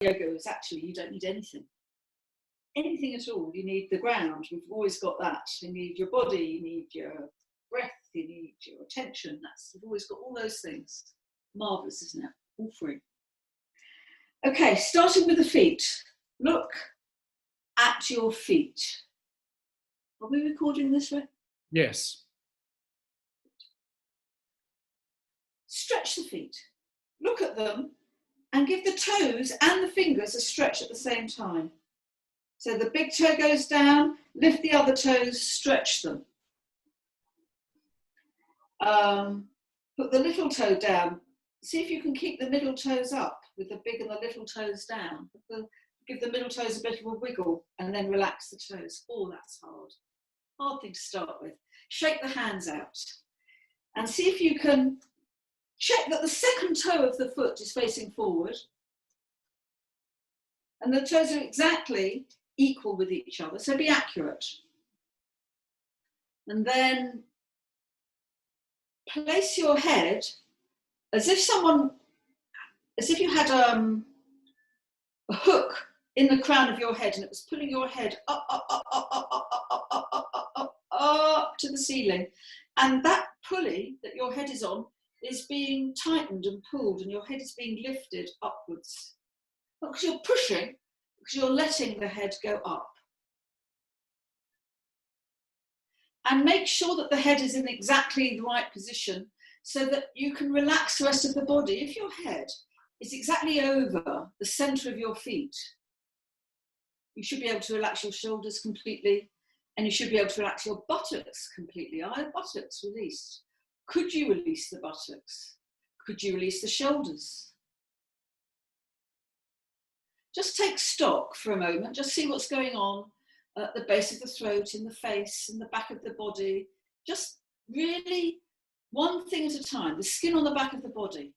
yoga is actually you don't need anything. Anything at all. You need the ground. We've always got that. You need your body, you need your breath, you need your attention. We've always got all those things. Marvellous, isn't it? All free. Okay, starting with the feet. Look at your feet. Are we recording this, right? Yes. Stretch the feet. Look at them and give the toes and the fingers a stretch at the same time. So the big toe goes down, lift the other toes, stretch them. Put the little toe down. See if you can keep the middle toes up with the big and the little toes down. Give the middle toes a bit of a wiggle and then relax the toes. Oh, that's hard. Hard thing to start with. Shake the hands out and see if you can check that the second toe of the foot is facing forward and the toes are exactly equal with each other, so be accurate. And then place your head as if you had a hook in the crown of your head and it was pulling your head up to the ceiling, and that pulley that your head is on is being tightened and pulled and your head is being lifted upwards. Not because you're pushing, because you're letting the head go up. And make sure that the head is in exactly the right position so that you can relax the rest of the body. If your head is exactly over the center of your feet, you should be able to relax your shoulders completely and you should be able to relax your buttocks completely. Are your buttocks released? Could you release the buttocks? Could you release the shoulders? Just take stock for a moment, just see what's going on at the base of the throat, in the face, in the back of the body. Just really one thing at a time. The skin on the back of the body,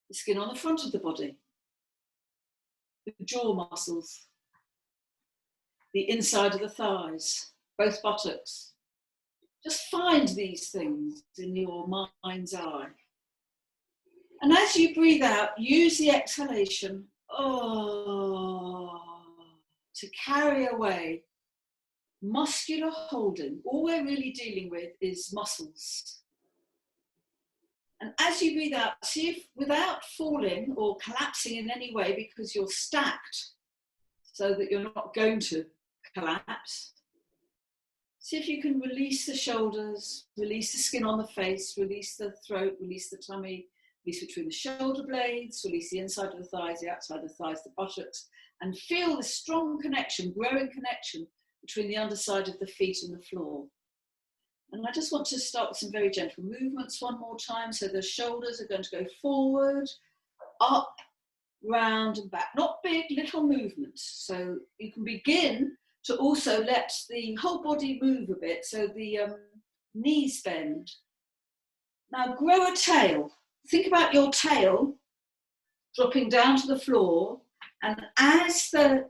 the skin on the front of the body, the jaw muscles, the inside of the thighs, both buttocks. Just find these things in your mind's eye. And as you breathe out, use the exhalation to carry away muscular holding. All we're really dealing with is muscles. And as you breathe out, see if without falling or collapsing in any way because you're stacked so that you're not going to collapse, see if you can release the shoulders, release the skin on the face, release the throat, release the tummy, release between the shoulder blades, release the inside of the thighs, the outside of the thighs, the buttocks, and feel the strong connection, growing connection between the underside of the feet and the floor. And I just want to start with some very gentle movements one more time. So the shoulders are going to go forward, up, round and back. Not big, little movements. So you can begin to also let the whole body move a bit. So the knees bend. Now grow a tail. Think about your tail dropping down to the floor, and as the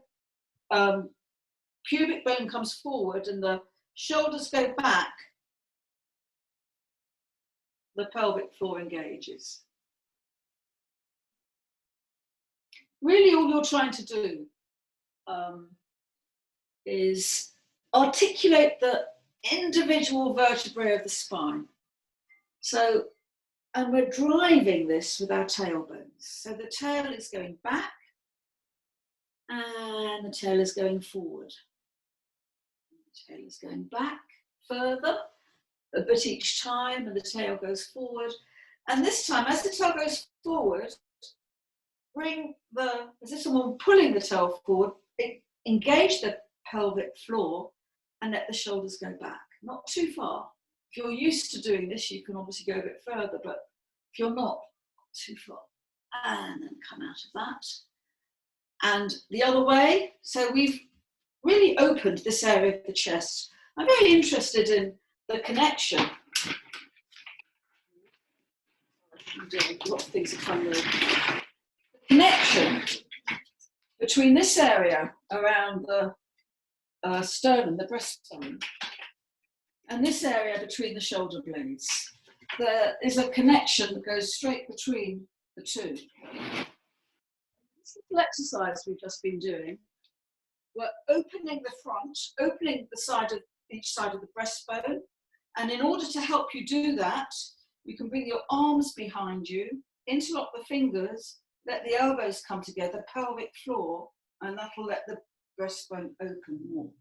pubic bone comes forward and the shoulders go back, the pelvic floor engages. Really all you're trying to do is articulate the individual vertebrae of the spine. So, and we're driving this with our tailbones. So the tail is going back and the tail is going forward. The tail is going back further, a bit each time, and the tail goes forward. And this time, as the tail goes forward, as if someone pulling the tail forward, engage the pelvic floor and let the shoulders go back. Not too far. If you're used to doing this, you can obviously go a bit further, but if you're not, too far. And then come out of that. And the other way. So we've really opened this area of the chest. I'm very interested in the connection. I'm doing a lot of things to come with. The connection between this area around the sternum, the breastbone, and this area between the shoulder blades. There is a connection that goes straight between the two. this little exercise we've just been doing, we're opening the front, opening the side of each side of the breastbone. And in order to help you do that, you can bring your arms behind you, interlock the fingers, let the elbows come together, pelvic floor, and that'll let the breastbone open more.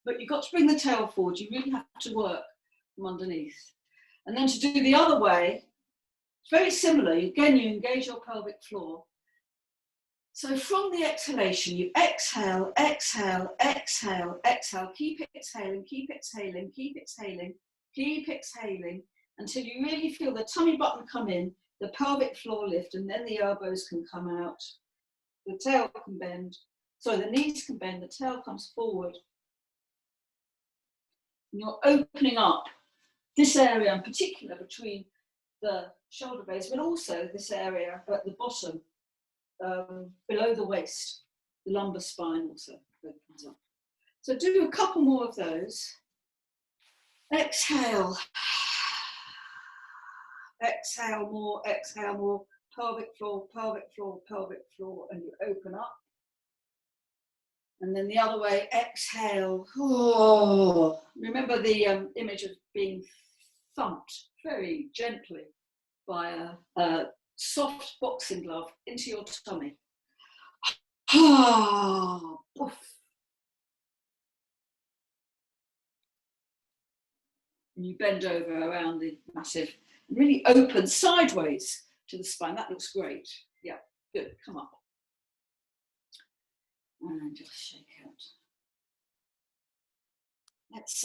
But you've got to bring the tail forward. You really have to work from underneath. And then to do the other way, it's very similar. Again, you engage your pelvic floor. So from the exhalation, you exhale, exhale, exhale, exhale. Keep exhaling, keep exhaling, keep exhaling, keep exhaling until you really feel the tummy button come in, the pelvic floor lift, and then the elbows can come out. The tail can bend. So the knees can bend, the tail comes forward. And you're opening up this area in particular between the shoulder blades, but also this area at the bottom, below the waist. The lumbar spine also opens up. So do a couple more of those. Exhale. Exhale more, pelvic floor, pelvic floor, pelvic floor, and you open up. And then the other way, exhale. Oh. Remember the image of being thumped very gently by a soft boxing glove into your tummy. And you bend over around the massive, really open sideways to the spine. That looks great. Yeah, good. Come up. And just shake out. Let's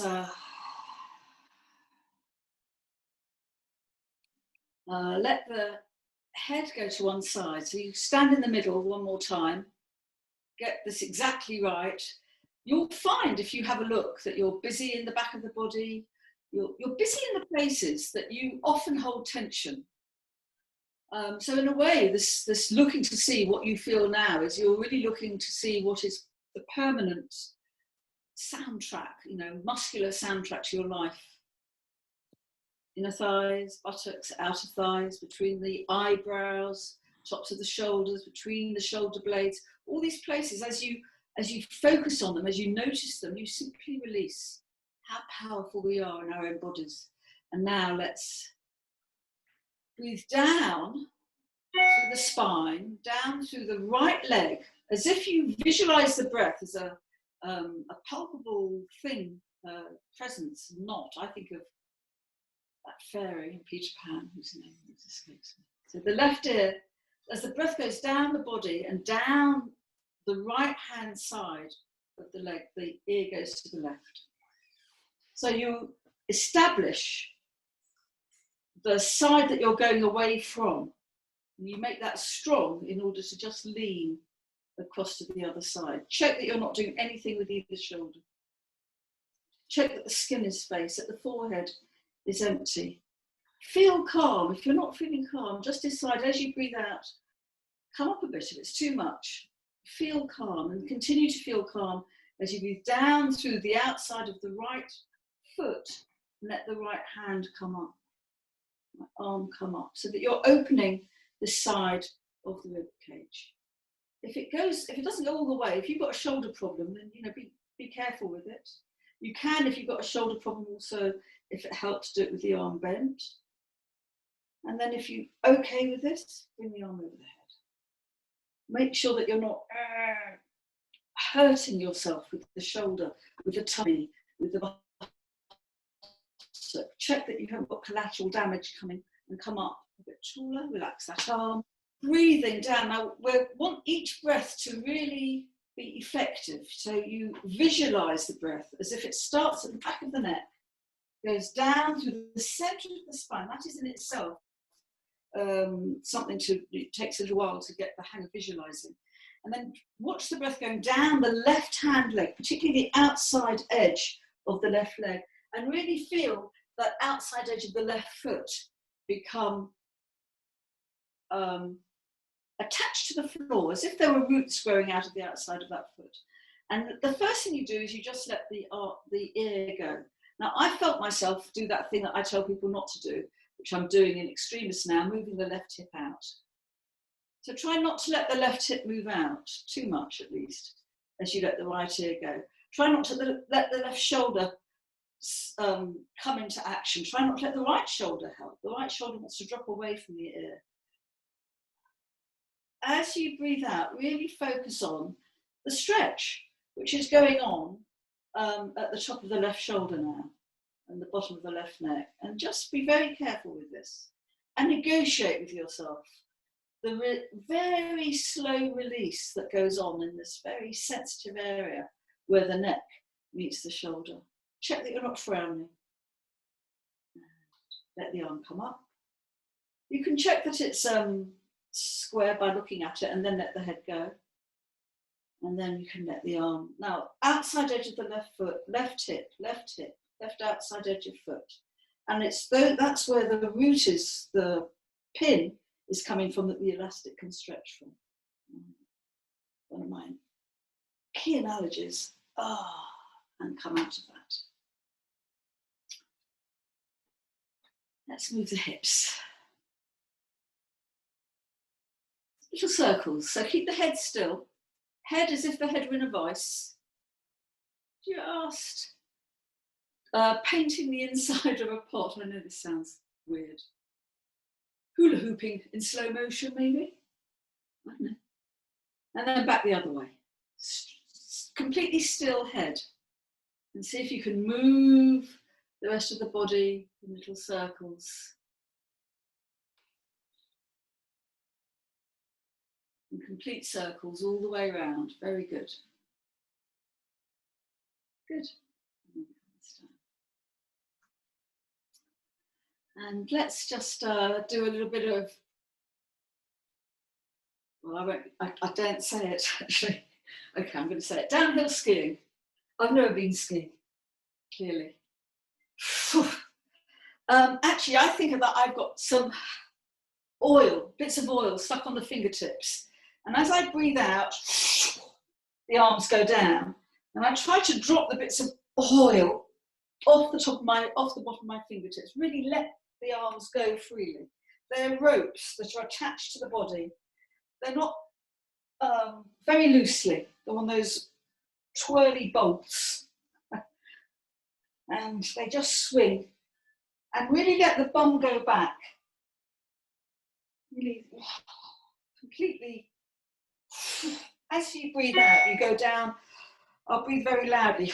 let the head go to one side. So you stand in the middle one more time. Get this exactly right. You'll find, if you have a look, that you're busy in the back of the body. You're busy in the places that you often hold tension. So in a way, this looking to see what you feel now is you're really looking to see what is the permanent soundtrack, muscular soundtrack to your life. Inner thighs, buttocks, outer thighs, between the eyebrows, tops of the shoulders, between the shoulder blades, all these places, as you focus on them, as you notice them, you simply release how powerful we are in our own bodies. And now let's breathe down through the spine, down through the right leg, as if you visualize the breath as a palpable thing, presence, not. I think of that fairy in Peter Pan, whose name escapes me. So the left ear, as the breath goes down the body and down the right hand side of the leg, the ear goes to the left. So you establish the side that you're going away from, and you make that strong in order to just lean across to the other side. Check that you're not doing anything with either shoulder. Check that the skin is spaced, that the forehead is empty. Feel calm. If you're not feeling calm, just decide as you breathe out, come up a bit if it's too much. Feel calm and continue to feel calm as you breathe down through the outside of the right foot and let the right hand come up, my arm come up, so that you're opening the side of the rib cage. If it doesn't go all the way, if you've got a shoulder problem, then be careful with it. You can, if you've got a shoulder problem, also, if it helps, do it with the arm bent. And then if you're okay with this, bring the arm over the head. Make sure that you're not hurting yourself with the shoulder, with the tummy, with the buttock. Check that you haven't got collateral damage coming, and come up a bit taller. Relax that arm. Breathing down. Now, we want each breath to really be effective. So you visualize the breath as if it starts at the back of the neck, goes down through the center of the spine. That is in itself it takes a little while to get the hang of visualizing. And then watch the breath going down the left hand leg, particularly the outside edge of the left leg, and really feel that outside edge of the left foot become attached to the floor, as if there were roots growing out of the outside of that foot. And the first thing you do is you just let the ear go. Now, I felt myself do that thing that I tell people not to do, which I'm doing in extremis now, moving the left hip out. So try not to let the left hip move out too much, at least, as you let the right ear go. Try not to let the left shoulder come into action. Try not to let the right shoulder help. The right shoulder wants to drop away from the ear. As you breathe out, really focus on the stretch, which is going on at the top of the left shoulder now and the bottom of the left neck. And just be very careful with this and negotiate with yourself the very slow release that goes on in this very sensitive area where the neck meets the shoulder. Check that you're not frowning. Let the arm come up. You can check that it's square by looking at it, and then let the head go. And then you can let the arm. Now, outside edge of the left foot, left hip, left outside edge of foot. And that's where the root is, the pin is coming from that the elastic can stretch from. One of my key analogies. And come out of that. Let's move the hips. Little circles. So keep the head still. Head as if the head were in a vice. Just painting the inside of a pot. I know this sounds weird. Hula hooping in slow motion, maybe. I don't know. And then back the other way. Completely still head. And see if you can move the rest of the body in little circles. And complete circles all the way around. Very good. Good. And let's just do a little bit of, well, I don't say it actually. Okay, I'm going to say it. Downhill skiing. I've never been skiing, clearly. Actually, I think that I've got some bits of oil stuck on the fingertips. And as I breathe out, the arms go down. And I try to drop the bits of oil off the bottom of my fingertips. Really let the arms go freely. They're ropes that are attached to the body. They're not very loosely. They're on those twirly bolts. And they just swing. And really let the bum go back. Really completely. As you breathe out, you go down. I'll breathe very loudly.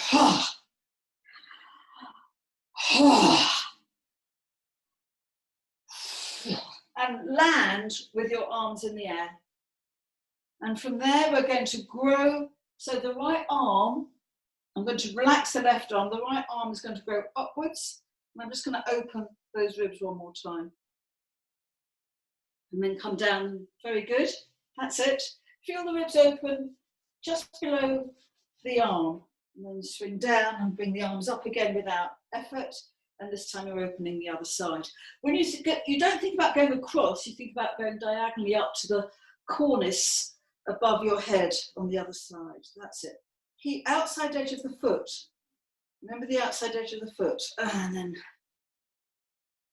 And land with your arms in the air. And from there, we're going to grow. So the right arm, I'm going to relax the left arm. The right arm is going to go upwards. And I'm just going to open those ribs one more time. And then come down. Very good. That's it. Feel the ribs open just below the arm. And then swing down and bring the arms up again without effort. And this time you're opening the other side. When you don't think about going across, you think about going diagonally up to the cornice above your head on the other side. That's it. Keep outside edge of the foot. Remember the outside edge of the foot. And then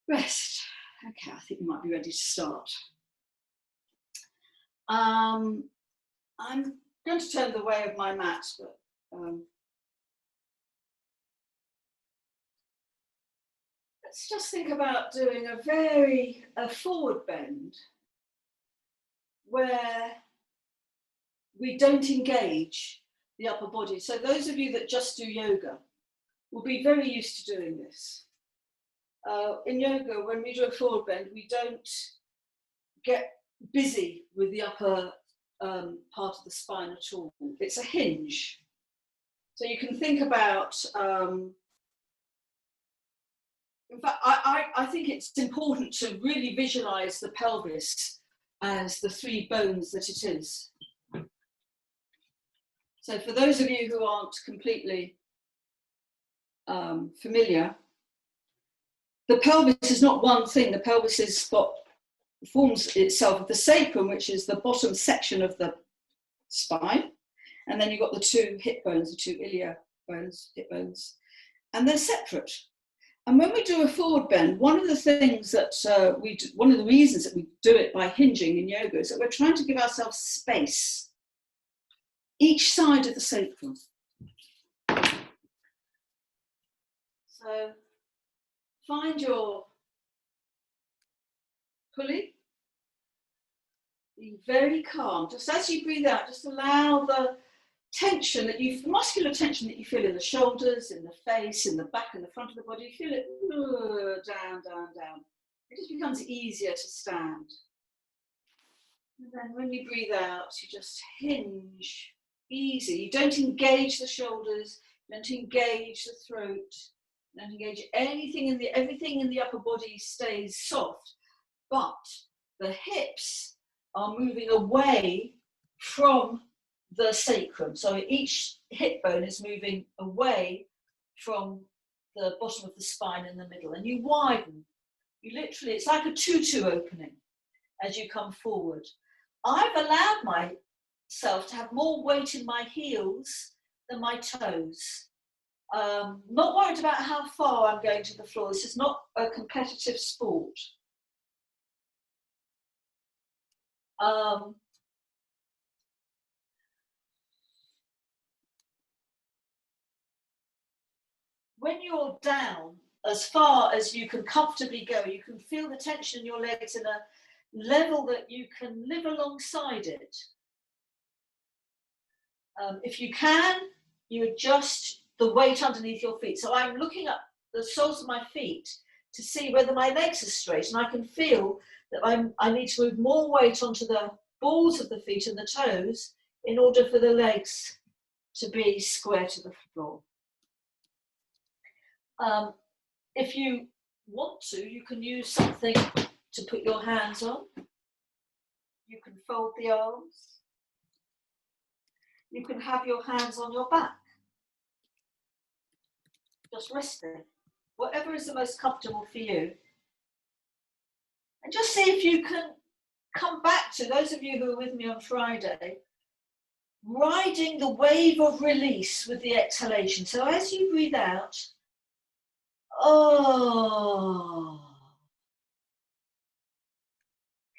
rest. Okay, I think we might be ready to start. I'm going to turn the way of my mat, but let's just think about doing a forward bend where we don't engage the upper body. So those of you that just do yoga will be very used to doing this. In yoga, when we do a forward bend, we don't get busy with the upper part of the spine at all. It's a hinge. So you can think about, in fact, I think it's important to really visualize the pelvis as the three bones that it is. So for those of you who aren't completely familiar, the pelvis is not one thing. The pelvis forms itself of the sacrum, which is the bottom section of the spine. And then you've got the two hip bones, the two iliac bones, hip bones, and they're separate. And when we do a forward bend, one of the things that one of the reasons that we do it by hinging in yoga is that we're trying to give ourselves space each side of the sacrum. So find your pulley. Be very calm. Just as you breathe out, just allow the tension that the muscular tension that you feel in the shoulders, in the face, in the back and the front of the body, you feel it down, down, down. It just becomes easier to stand. And then when you breathe out, you just hinge, easy. You don't engage the shoulders, you don't engage the throat, you don't engage everything in the upper body stays soft, but the hips are moving away from the sacrum. So each hip bone is moving away from the bottom of the spine in the middle, and you widen. You literally, it's like a tutu opening as you come forward. I've allowed myself to have more weight in my heels than my toes. Not worried about how far I'm going to the floor. This is not a competitive sport. When you're down, as far as you can comfortably go, you can feel the tension in your legs in a level that you can live alongside it. If you can, you adjust the weight underneath your feet. So I'm looking at the soles of my feet to see whether my legs are straight, and I can feel that I need to move more weight onto the balls of the feet and the toes in order for the legs to be square to the floor. If you want to, you can use something to put your hands on. You can fold the arms. You can have your hands on your back, just resting. Whatever is the most comfortable for you. And just see if you can come back to, those of you who were with me on Friday, riding the wave of release with the exhalation. So as you breathe out,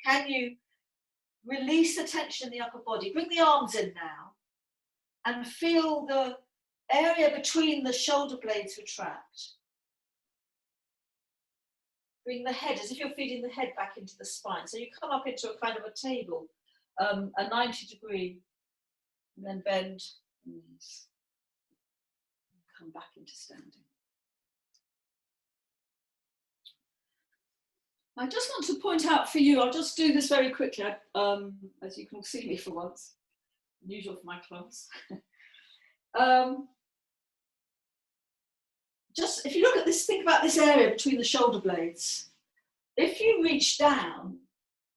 can you release the tension in the upper body? Bring the arms in now and feel the area between the shoulder blades retract. Bring the head, as if you're feeding the head back into the spine. So you come up into a kind of a table, a 90 degree, and then bend knees. Come back into standing. I just want to point out for you, I'll just do this very quickly, as you can see me for once, unusual for my class. Just if you look at this, think about this area between the shoulder blades. If you reach down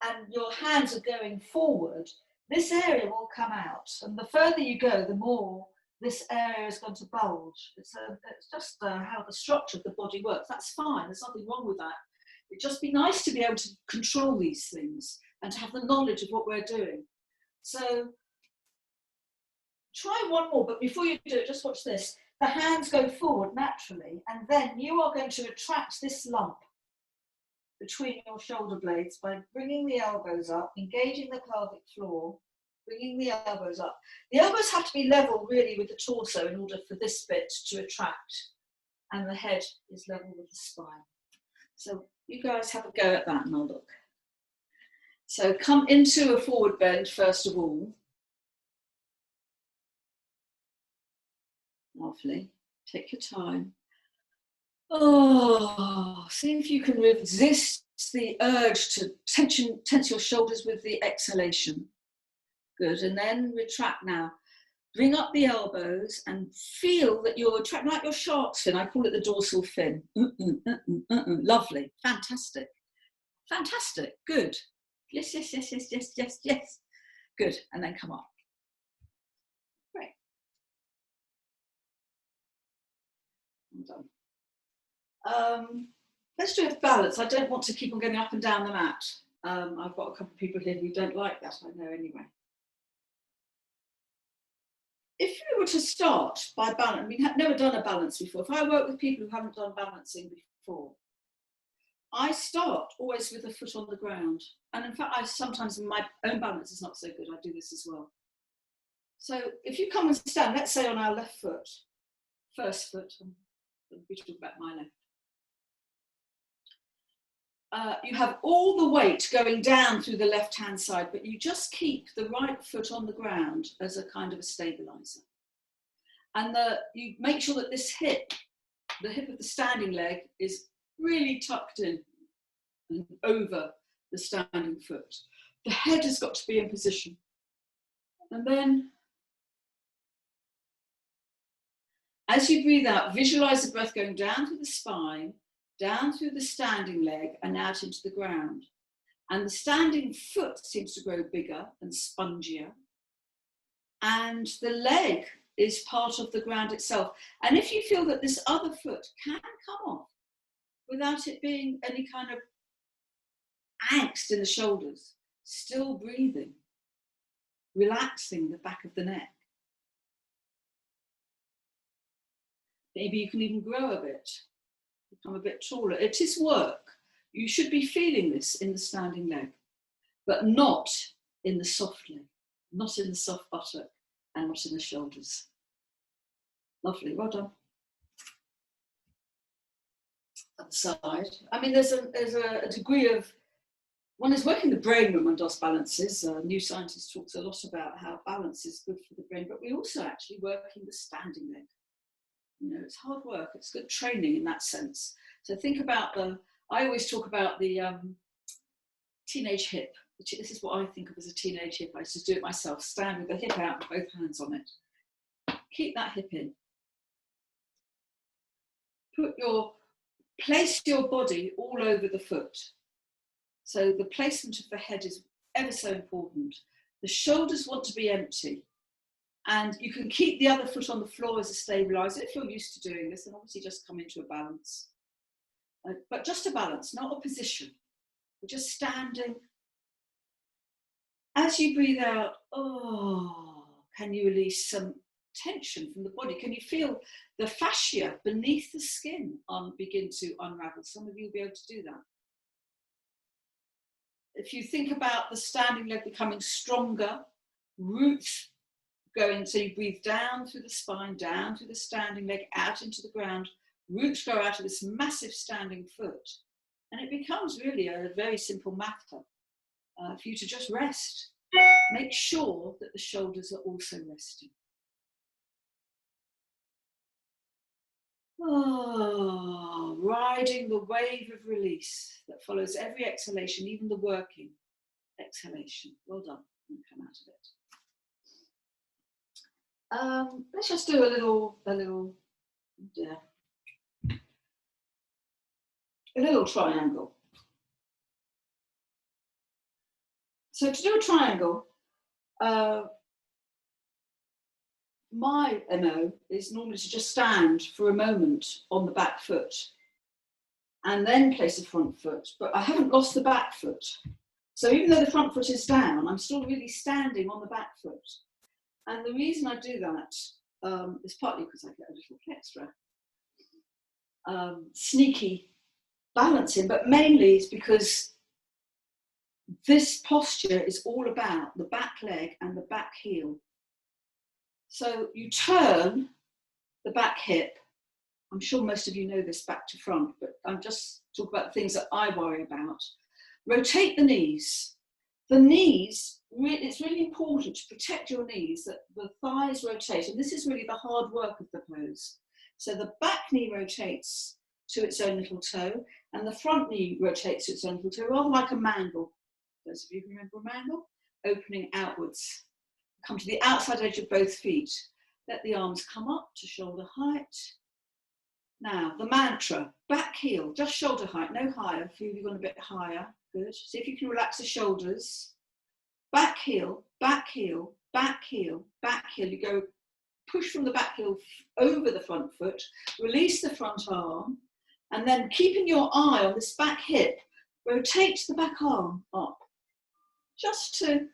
and your hands are going forward, this area will come out. And the further you go, the more this area is going to bulge. It's just how the structure of the body works. That's fine, there's nothing wrong with that. It'd just be nice to be able to control these things and to have the knowledge of what we're doing. So try one more, but before you do it, just watch this. The hands go forward naturally, and then you are going to attract this lump between your shoulder blades by bringing the elbows up, engaging the pelvic floor, bringing the elbows up. The elbows have to be level really with the torso in order for this bit to attract, and the head is level with the spine. So you guys have a go at that and I'll look. So come into a forward bend first of all. Lovely. Take your time. See if you can resist the urge to tense your shoulders with the exhalation. Good, and then retract now. Bring up the elbows and feel that you're retracting like your shark's fin. I call it the dorsal fin. Lovely, fantastic. Fantastic, good. Yes, yes, yes, yes, yes, yes, yes. Good, and then come up. Great. Well done. Let's do a balance. I don't want to keep on going up and down the mat. I've got a couple of people here who don't like that, I know anyway. If you were to start by balance, I mean, I've never done a balance before. If I work with people who haven't done balancing 4. I start always with a foot on the ground. And in fact, I sometimes, my own balance is not so good, I do this as well. So if you come and stand, let's say on our left foot, first foot, we talk about my left. You have all the weight going down through the left-hand side, but you just keep the right foot on the ground as a kind of a stabilizer. And you make sure that this hip, the hip of the standing leg, is really tucked in and over the standing foot. The head has got to be in position. And then, as you breathe out, visualize the breath going down through the spine, down through the standing leg and out into the ground. And the standing foot seems to grow bigger and spongier. And the leg is part of the ground itself. And if you feel that this other foot can come off without it being any kind of angst in the shoulders, still breathing, relaxing the back of the neck. Maybe you can even grow a bit, become a bit taller. It is work. You should be feeling this in the standing leg, but not in the soft leg, not in the soft buttock, and not in the shoulders. Lovely, well done. Other side. I mean, there's a degree of, one is working the brain when one does balances. New Scientist talks a lot about how balance is good for the brain, but we also actually working the standing leg. You know, it's hard work, it's good training in that sense. So think about I always talk about the teenage hip. This is what I think of as a teenage hip. I used to do it myself, stand with the hip out with both hands on it. Keep that hip in. Place your body all over the foot. So the placement of the head is ever so important. The shoulders want to be empty. And you can keep the other foot on the floor as a stabilizer if you're used to doing this, and obviously just come into a balance. But just a balance, not a position. We're just standing. As you breathe out, can you release some tension from the body? Can you feel the fascia beneath the skin begin to unravel? Some of you will be able to do that. If you think about the standing leg becoming stronger, roots going, so you breathe down through the spine, down through the standing leg, out into the ground, roots grow out of this massive standing foot. And it becomes really a very simple matter for you to just rest. Make sure that the shoulders are also resting. Riding the wave of release that follows every exhalation, even the working exhalation. Well done, and come out of it. Let's just do a little triangle. So to do a triangle, my MO is normally to just stand for a moment on the back foot and then place the front foot, but I haven't lost the back foot. So even though the front foot is down, I'm still really standing on the back foot. And the reason I do that is partly because I get a little extra sneaky balancing, but mainly it's because this posture is all about the back leg and the back heel. So you turn the back hip. I'm sure most of you know this back to front, but I'm just talking about the things that I worry about. Rotate the knees. The knees, it's really important to protect your knees, that the thighs rotate, and this is really the hard work of the pose. So the back knee rotates to its own little toe, and the front knee rotates to its own little toe, rather like a mangle. Those of you who remember a mangle, opening outwards. Come to the outside edge of both feet. Let the arms come up to shoulder height. Now, the mantra, back heel, just shoulder height, no higher. A few of you gone a bit higher. Good. See if you can relax the shoulders. Back heel, back heel, back heel, back heel. You go push from the back heel over the front foot, release the front arm, and then keeping your eye on this back hip, rotate the back arm up, just to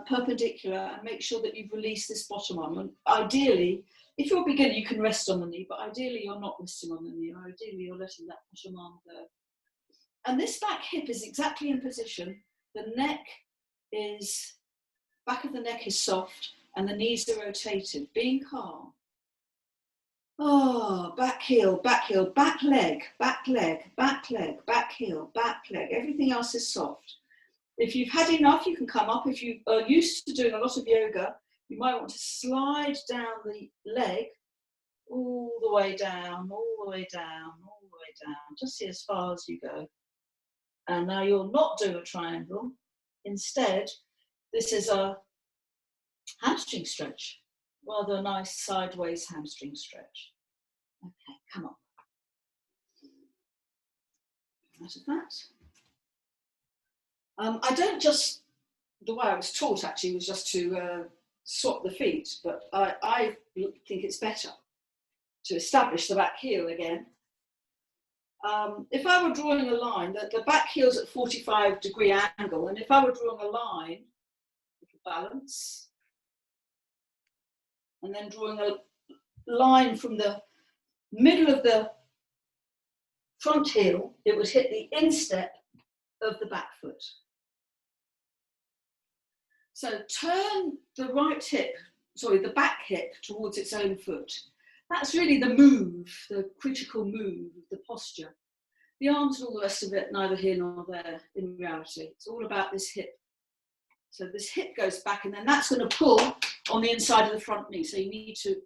perpendicular, and make sure that you've released this bottom arm. And ideally, if you're a beginner, you can rest on the knee, but ideally you're not resting on the knee, or ideally you're letting that bottom arm go. And this back hip is exactly in position. The neck is, back of the neck is soft, and the knees are rotated, being calm. Oh, back heel, back leg, back leg, back leg, back heel, back leg. Everything else is soft. If you've had enough, you can come up. If you are used to doing a lot of yoga, you might want to slide down the leg all the way down, all the way down, all the way down, just see as far as you go. And now you'll not do a triangle. Instead, this is a hamstring stretch, rather a nice sideways hamstring stretch. Okay, come on. Out of that. I don't just, the way I was taught actually was just to swap the feet, but I think it's better to establish the back heel again. If I were drawing a line, the back heel's at 45-degree angle, and if I were drawing a line, balance, and then drawing a line from the middle of the front heel, it would hit the instep of the back foot. So turn the the back hip towards its own foot. That's really the move, the critical move of the posture. The arms and all the rest of it, neither here nor there in reality. It's all about this hip. So this hip goes back, and then that's going to pull on the inside of the front knee. So you need to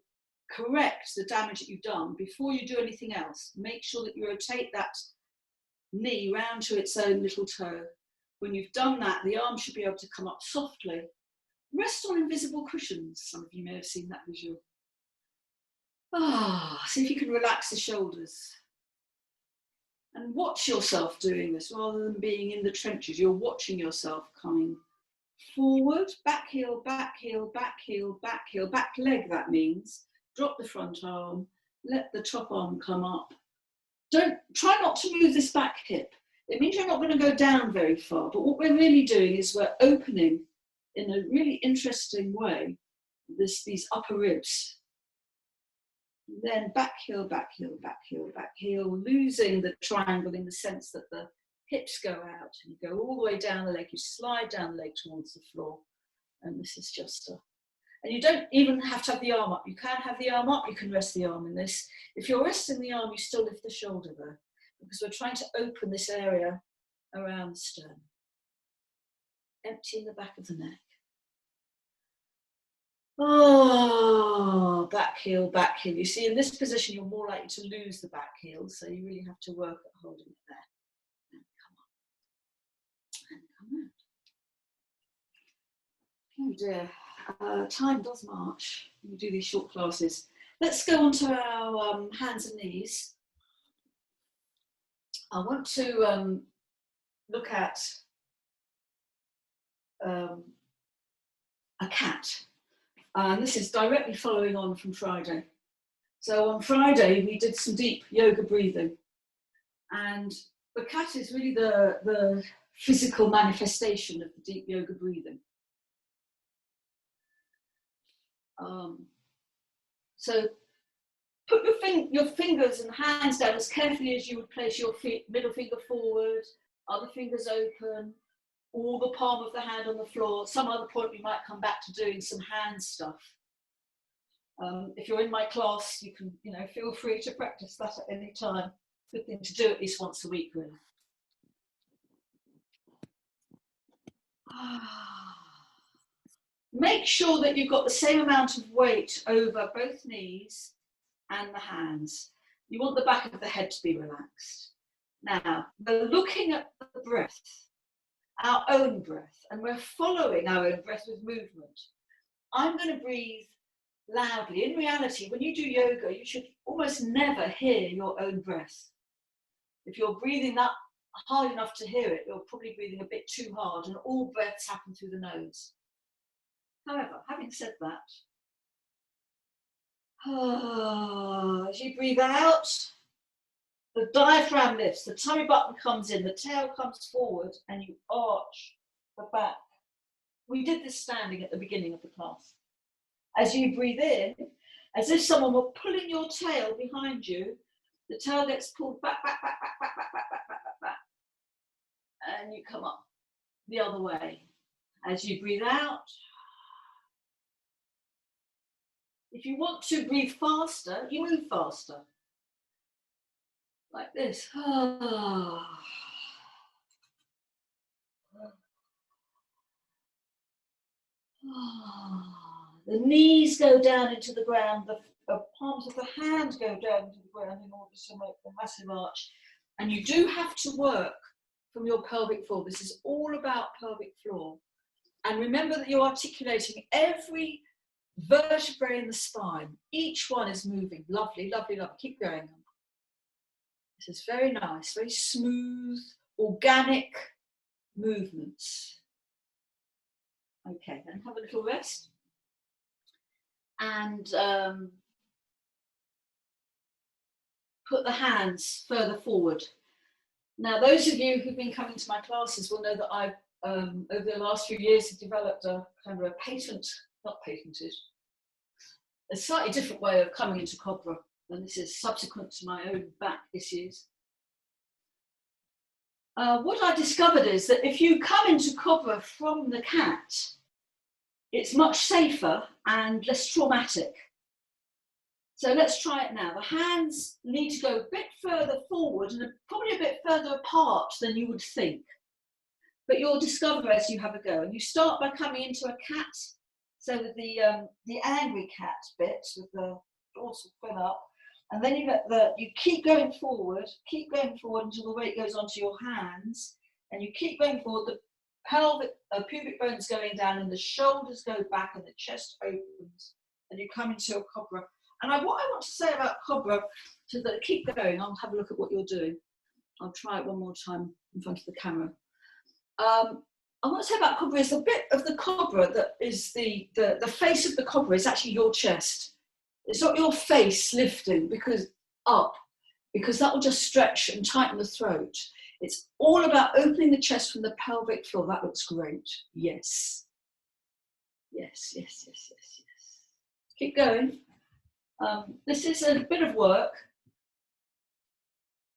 correct the damage that you've done before you do anything else. Make sure that you rotate that knee round to its own little toe. When you've done that, the arm should be able to come up softly. Rest on invisible cushions. Some of you may have seen that visual. See if you can relax the shoulders. And watch yourself doing this rather than being in the trenches. You're watching yourself coming forward, back heel, back heel, back heel, back heel, back leg, that means. Drop the front arm, let the top arm come up. Try not to move this back hip. It means you're not going to go down very far, but what we're really doing is we're opening in a really interesting way these upper ribs. Then back heel, back heel, back heel, back heel, losing the triangle in the sense that the hips go out and you go all the way down the leg, you slide down the leg towards the floor. And this is just and you don't even have to have the arm up. You can have the arm up, you can rest the arm in this. If you're resting the arm, you still lift the shoulder there, because we're trying to open this area around the sternum. Emptying the back of the neck. Back heel, back heel. You see, in this position, you're more likely to lose the back heel, so you really have to work at holding it there. And come on. And come out. Oh dear, time does march. We do these short classes. Let's go on to our hands and knees. I want to look at a cat. And this is directly following on from Friday. So on Friday, we did some deep yoga breathing. And the cat is really the physical manifestation of the deep yoga breathing. So put your fingers and hands down as carefully as you would place your middle finger forward, other fingers open, or the palm of the hand on the floor. Some other point we might come back to doing some hand stuff. If you're in my class, you can, feel free to practice that at any time. Good thing to do at least once a week, really. Make sure that you've got the same amount of weight over both knees and the hands. You want the back of the head to be relaxed. Now, we're looking at the breath. Our own breath, and we're following our own breath with movement. I'm going to breathe loudly. In reality, when you do yoga, you should almost never hear your own breath. If you're breathing that hard enough to hear it, you're probably breathing a bit too hard, and all breaths happen through the nose. However, having said that, as you breathe out, the diaphragm lifts, the tummy button comes in, the tail comes forward, and you arch the back. We did this standing at the beginning of the class. As you breathe in as if someone were pulling your tail behind you. The tail gets pulled back, back, back, back, back, back, back, back, back, back, back. And you come up the other way. As you breathe out, if you want to breathe faster, you move faster. Like this. The knees go down into the ground, the palms of the hand go down into the ground in order to make the massive arch. And you do have to work from your pelvic floor. This is all about pelvic floor. And remember that you're articulating every vertebrae in the spine. Each one is moving. Lovely, lovely, lovely. Keep going. This is very nice, very smooth, organic movements. Okay, then have a little rest. And put the hands further forward. Now, those of you who've been coming to my classes will know that I've, over the last few years, have developed a kind of a a slightly different way of coming into Cobra. And this is subsequent to my own back issues. What I discovered is that if you come into Cobra from the cat, it's much safer and less traumatic. So let's try it now. The hands need to go a bit further forward and probably a bit further apart than you would think. But you'll discover as you have a go. And you start by coming into a cat. So with the angry cat bit, with the dorsal fin up. And then you keep going forward until the weight goes onto your hands. And you keep going forward, the pelvic, pubic bones going down and the shoulders go back and the chest opens. And you come into a Cobra. And what I want to say about Cobra, so that keep going, I'll have a look at what you're doing. I'll try it one more time in front of the camera. I want to say about Cobra is the bit of the Cobra that is the face of the Cobra is actually your chest. It's not your face lifting because that will just stretch and tighten the throat. It's all about opening the chest from the pelvic floor. That looks great. Yes. Yes, yes, yes, yes, yes. Keep going. This is a bit of work.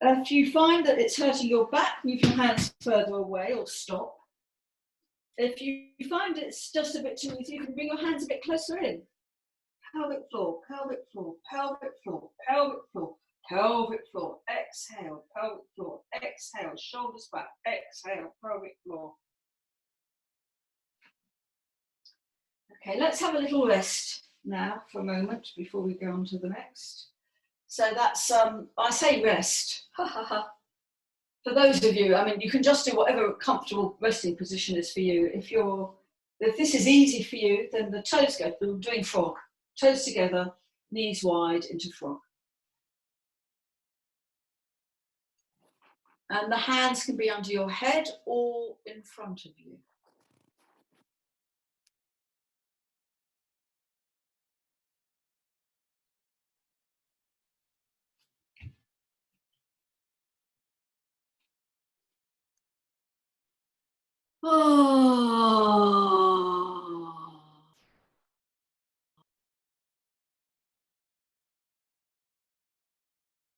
If you find that it's hurting your back, move your hands further away or stop. If you find it's just a bit too easy, you can bring your hands a bit closer in. Pelvic floor, pelvic floor, pelvic floor, pelvic floor, pelvic floor. Exhale, pelvic floor, exhale, shoulders back, exhale, pelvic floor. Okay, let's have a little rest now for a moment before we go on to the next. So that's, I say rest. For those of you, I mean, you can just do whatever comfortable resting position is for you. If this is easy for you, then the toes go, we're doing frog. Toes together, knees wide into frog. And the hands can be under your head or in front of you. Oh.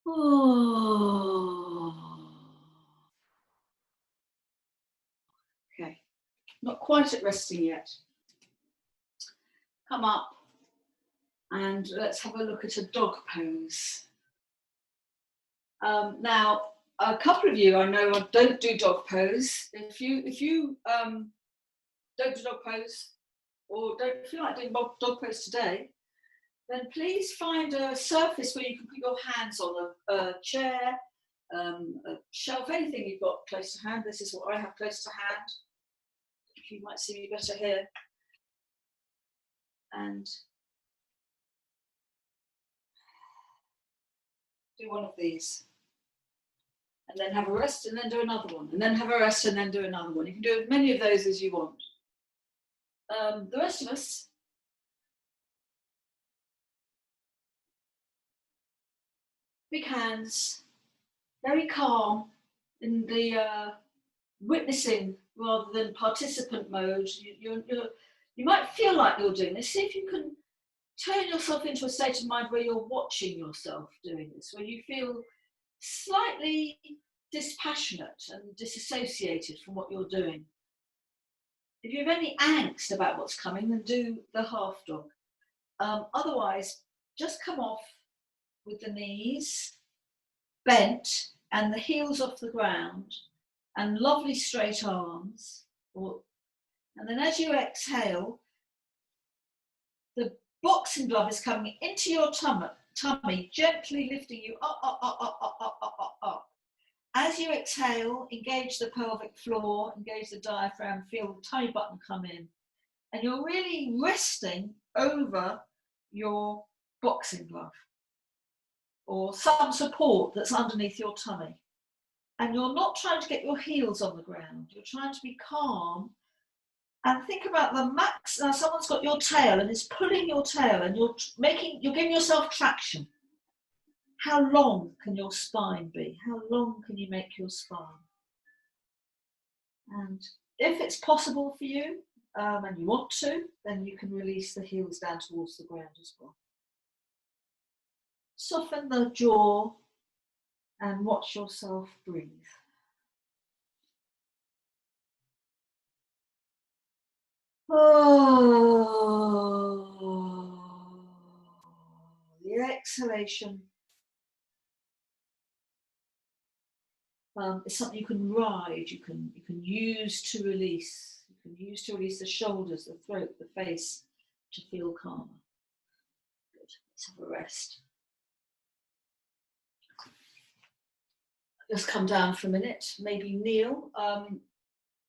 Oh. Okay, not quite at resting yet. Come up and let's have a look at a dog pose. Now, a couple of you I know don't do dog pose. If you don't do dog pose or don't feel like doing dog pose today, then please find a surface where you can put your hands on, a chair, a shelf, anything you've got close to hand. This is what I have close to hand. You might see me better here. And do one of these. And then have a rest and then do another one. And then have a rest and then do another one. You can do as many of those as you want. The rest of us, big hands, very calm in the witnessing rather than participant mode. You might feel like you're doing this. See if you can turn yourself into a state of mind where you're watching yourself doing this, where you feel slightly dispassionate and disassociated from what you're doing. If you have any angst about what's coming, then do the half dog. Otherwise, just come off with the knees bent and the heels off the ground and lovely straight arms. And then as you exhale, the boxing glove is coming into your tummy, gently lifting you up, up, up, up, up, up, up, up, up. As you exhale, engage the pelvic floor, engage the diaphragm, feel the tummy button come in. And you're really resting over your boxing glove or some support that's underneath your tummy. And you're not trying to get your heels on the ground. You're trying to be calm. And think about the max. Now someone's got your tail and is pulling your tail and you're giving yourself traction. How long can your spine be? How long can you make your spine? And if it's possible for you and you want to, then you can release the heels down towards the ground as well. Soften the jaw and watch yourself breathe. Oh, the exhalation is something you can ride, you can use to release. You can use to release the shoulders, the throat, the face, to feel calmer. Good. Let's have a rest. Just come down for a minute, maybe kneel.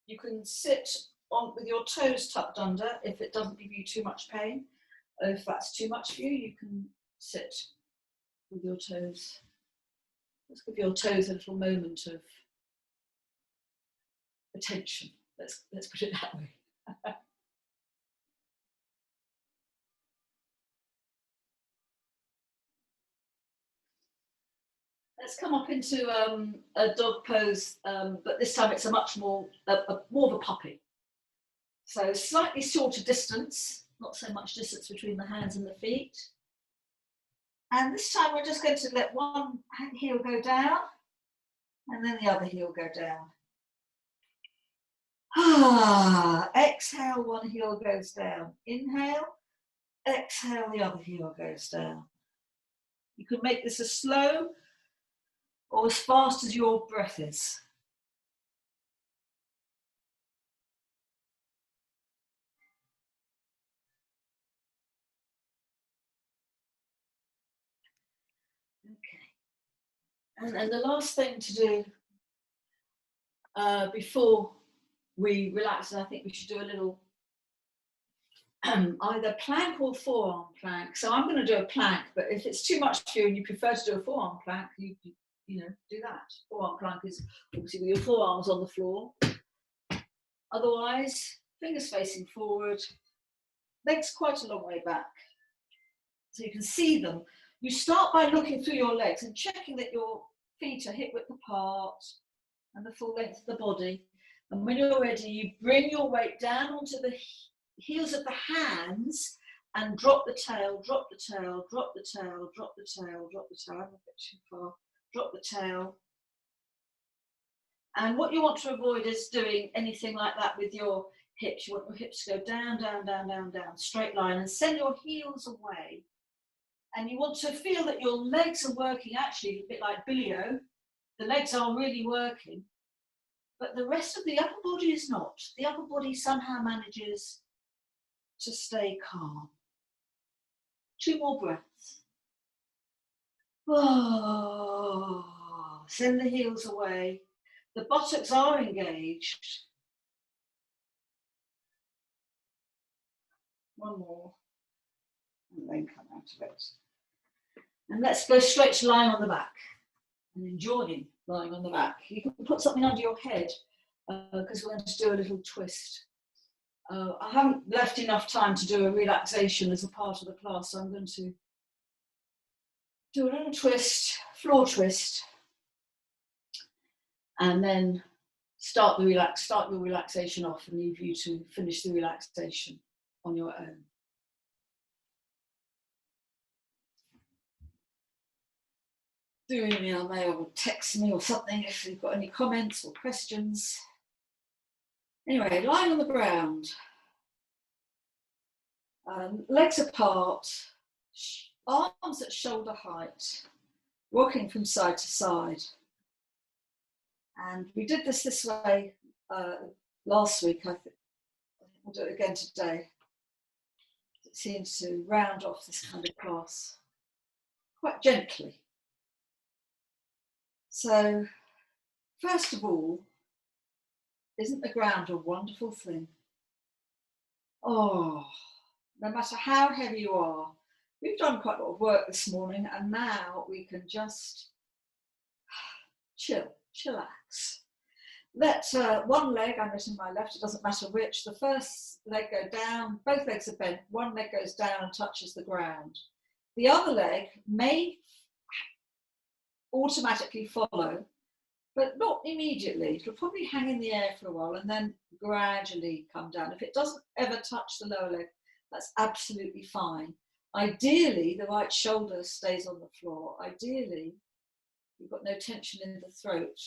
You can sit on with your toes tucked under if it doesn't give you too much pain. If that's too much for you, you can sit with your toes. Let's give your toes a little moment of attention. Let's put it that way. Let's come up into a dog pose, but this time it's a much more of a puppy. So slightly shorter distance, not so much distance between the hands and the feet. And this time we're just going to let one heel go down and then the other heel go down. Exhale, one heel goes down. Inhale, exhale, the other heel goes down. You can make this as slow or as fast as your breath is. Okay. And the last thing to do before we relax, and I think we should do a little either plank or forearm plank. So I'm going to do a plank, but if it's too much for you and you prefer to do a forearm plank, you know, do that. Forearm plank is obviously with your forearms on the floor. Otherwise, fingers facing forward, legs quite a long way back. So you can see them. You start by looking through your legs and checking that your feet are hip width apart and the full length of the body. And when you're ready, you bring your weight down onto the heels of the hands and drop the tail, drop the tail, drop the tail, drop the tail, drop the tail. I'm a bit too far. Drop the tail. And what you want to avoid is doing anything like that with your hips. You want your hips to go down, down, down, down, down, straight line, and send your heels away. And you want to feel that your legs are working, actually, a bit like billy-o. The legs are really working, but the rest of the upper body is not. The upper body somehow manages to stay calm. 2 more breaths. Oh, send the heels away. The buttocks are engaged. 1 more. And then come out of it. And let's go straight to lying on the back and enjoying lying on the back. You can put something under your head because we're going to do a little twist. I haven't left enough time to do a relaxation as a part of the class, so I'm going to do a little twist, floor twist, and then start your relaxation off and leave you to finish the relaxation on your own. do email me or text me or something if you've got any comments or questions. Anyway, lying on the ground, legs apart, arms at shoulder height, rocking from side to side. And we did this way last week. I think we'll do it again today. It seems to round off this kind of class quite gently. So, first of all, isn't the ground a wonderful thing? Oh, no matter how heavy you are, we've done quite a lot of work this morning, and now we can just chillax. Let one leg, I'm letting my left, it doesn't matter which, the first leg go down, both legs are bent, one leg goes down and touches the ground. The other leg may automatically follow, but not immediately. It'll probably hang in the air for a while and then gradually come down. If it doesn't ever touch the lower leg, that's absolutely fine. Ideally, the right shoulder stays on the floor. Ideally, you've got no tension in the throat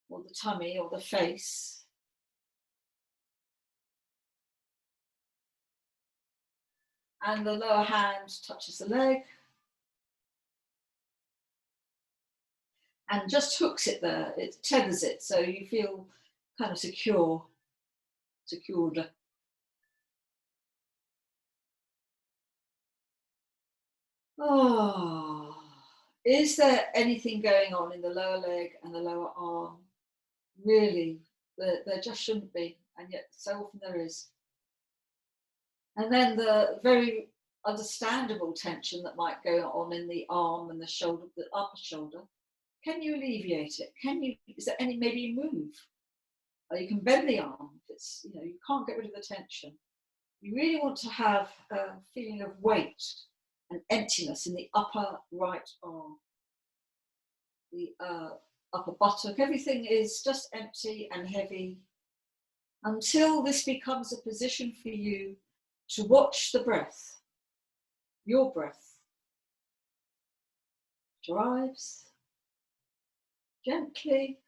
or the tummy or the face. And the lower hand touches the leg and just hooks it there. It tethers it so you feel kind of secured. Oh, is there anything going on in the lower leg and the lower arm? Really, there just shouldn't be, and yet so often there is. And then the very understandable tension that might go on in the arm and the shoulder, the upper shoulder. Can you alleviate it? Is there any, maybe move? Or you can bend the arm. If it's, you can't get rid of the tension. You really want to have a feeling of weight and emptiness in the upper right arm, the upper buttock. Everything is just empty and heavy until this becomes a position for you to watch the breath, your breath. Drives gently,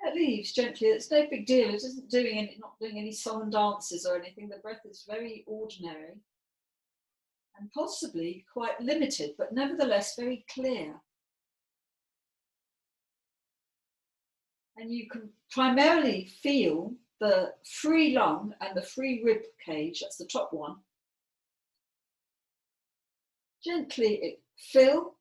it leaves gently. It's no big deal. It isn't not doing any song and dances or anything. The breath is very ordinary and possibly quite limited, but nevertheless very clear. And you can primarily feel the free lung and the free rib cage, that's the top one. Gently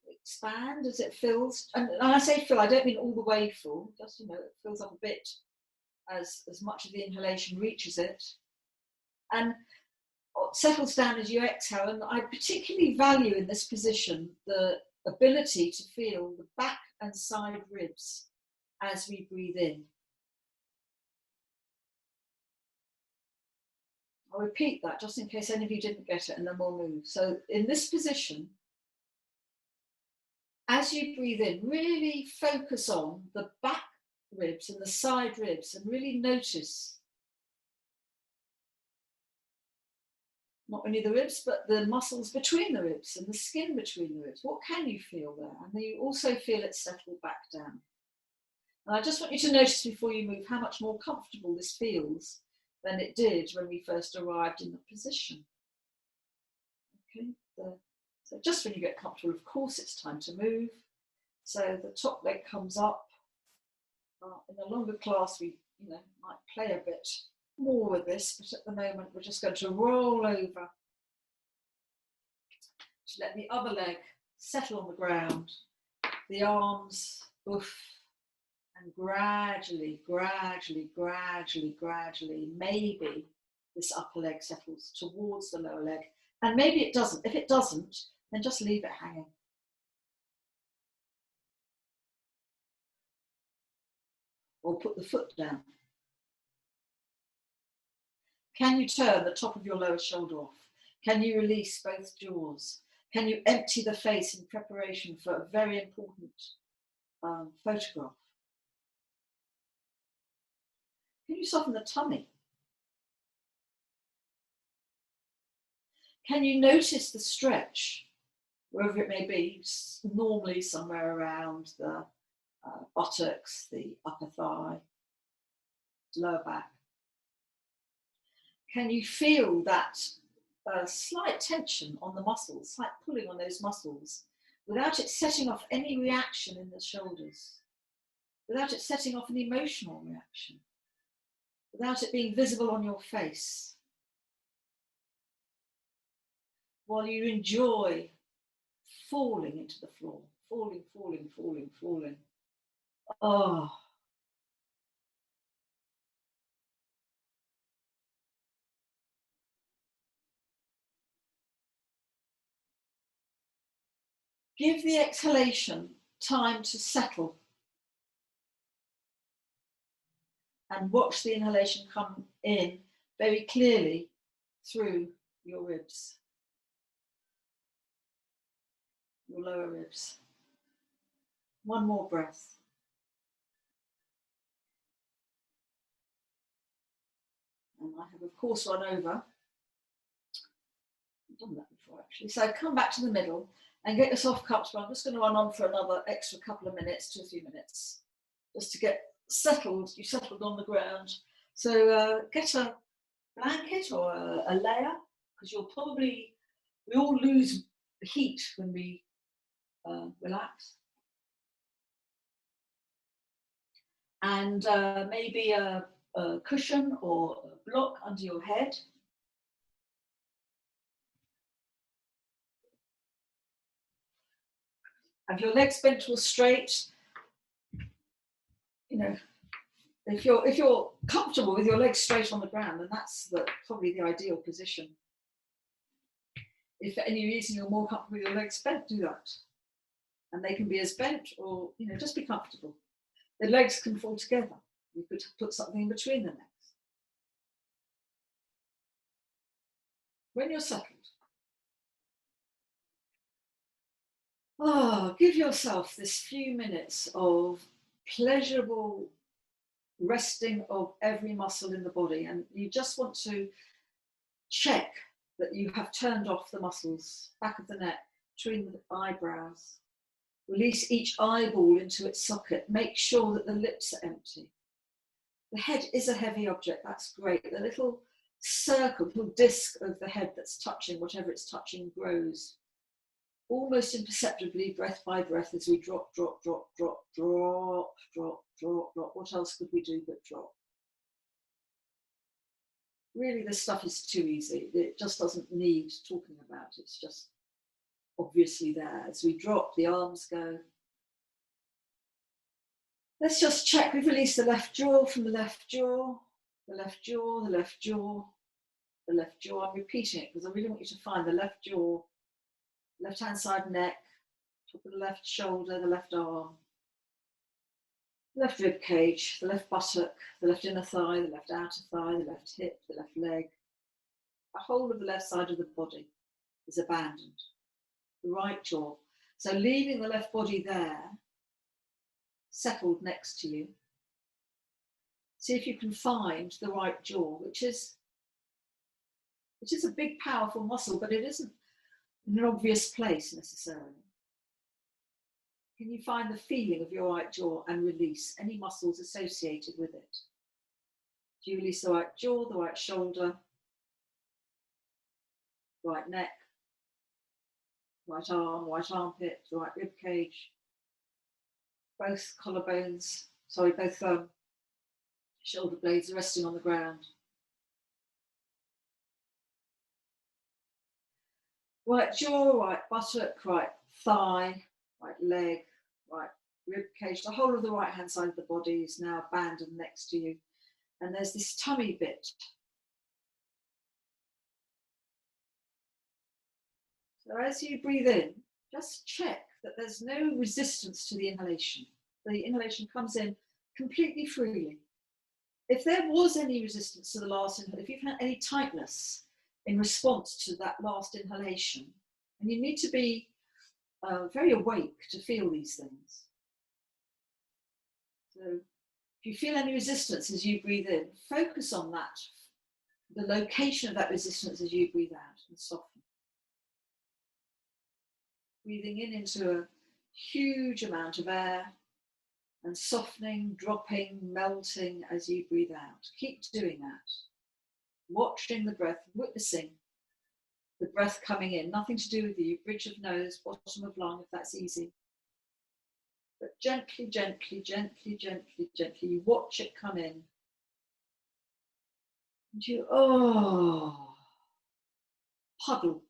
expand as it fills. And I say fill, I don't mean all the way full, just, it fills up a bit as much of the inhalation reaches it. And settles down as you exhale. And I particularly value in this position the ability to feel the back and side ribs as we breathe in. I'll repeat that just in case any of you didn't get it, and then we'll move. So in this position, as you breathe in, really focus on the back ribs and the side ribs and really notice not only the ribs, but the muscles between the ribs and the skin between the ribs. What can you feel there? And then you also feel it settle back down. And I just want you to notice before you move how much more comfortable this feels than it did when we first arrived in the position. Okay, so just when you get comfortable, of course, it's time to move. So the top leg comes up. In a longer class, we might play a bit more with this, but at the moment we're just going to roll over to let the other leg settle on the ground, the arms, and gradually, maybe this upper leg settles towards the lower leg, and maybe it doesn't. If it doesn't, then just leave it hanging. Or put the foot down. Can you turn the top of your lower shoulder off? Can you release both jaws? Can you empty the face in preparation for a very important photograph? Can you soften the tummy? Can you notice the stretch wherever it may be, normally somewhere around the buttocks, the upper thigh, lower back. Can you feel that slight tension on the muscles, slight pulling on those muscles, without it setting off any reaction in the shoulders, without it setting off an emotional reaction, without it being visible on your face, while you enjoy falling into the floor, falling, falling, falling, falling. Oh. Give the exhalation time to settle and watch the inhalation come in very clearly through your ribs, your lower ribs. One more breath. And I have, of course, run over. I've done that before, actually. So come back to the middle and get yourself comfortable. I'm just going to run on for another extra couple of minutes, 2 or 3 minutes, just to get settled. You settled on the ground. So get a blanket or a layer, because we all lose heat when we relax. And maybe a cushion or a block under your head. Have your legs bent or straight. You know, if you're comfortable with your legs straight on the ground, then that's probably the ideal position. If for any reason you're more comfortable with your legs bent, do that. And they can be as bent, or just be comfortable. The legs can fall together. You could put something in between the legs. When you're settled, give yourself this few minutes of pleasurable resting of every muscle in the body, and you just want to check that you have turned off the muscles, back of the neck, between the eyebrows. Release each eyeball into its socket. Make sure that the lips are empty. The head is a heavy object, that's great. The little circle, little disc of the head that's touching, whatever it's touching, grows. Almost imperceptibly, breath by breath, as we drop, drop, drop, drop, drop, drop, drop, drop. What else could we do but drop? Really, this stuff is too easy. It just doesn't need talking about. It's just obviously there. As we drop, the arms go. Let's just check. We've released the left jaw from the left jaw, the left jaw, the left jaw, the left jaw. I'm repeating it because I really want you to find the left jaw, left hand side neck, top of the left shoulder, the left arm, the left rib cage, the left buttock, the left inner thigh, the left outer thigh, the left hip, the left leg. The whole of the left side of the body is abandoned. The right jaw. So leaving the left body there, settled next to you. See if you can find the right jaw, which is a big, powerful muscle, but it isn't in an obvious place necessarily. Can you find the feeling of your right jaw and release any muscles associated with it? Do you release the right jaw, the right shoulder, right neck, right arm, right armpit, the right rib cage, both collarbones, both shoulder blades are resting on the ground. Right jaw, right buttock, right thigh, right leg, right rib cage. The whole of the right hand side of the body is now abandoned next to you. And there's this tummy bit. So as you breathe in, just check that there's no resistance to the inhalation. The inhalation comes in completely freely. If there was any resistance to the last inhalation, if you've had any tightness in response to that last inhalation, and you need to be very awake to feel these things. So if you feel any resistance as you breathe in, focus on that, the location of that resistance as you breathe out, and soften. breathing in into a huge amount of air and softening, dropping, melting as you breathe out. Keep doing that. Watching the breath, witnessing the breath coming in. Nothing to do with you. Bridge of nose, bottom of lung, if that's easy. But gently, gently, gently, gently, gently, you watch it come in. And you, puddle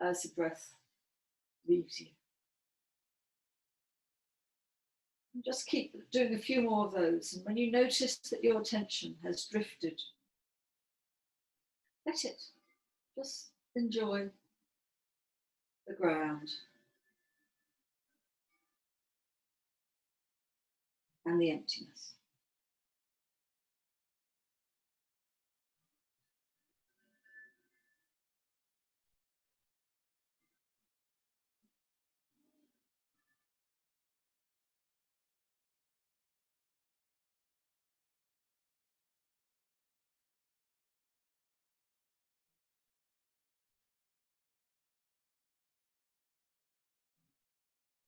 as the breath leaves you. And just keep doing a few more of those. And when you notice that your attention has drifted, let it. Just enjoy the ground and the emptiness.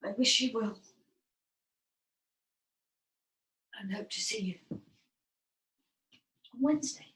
I wish you well and hope to see you on Wednesday.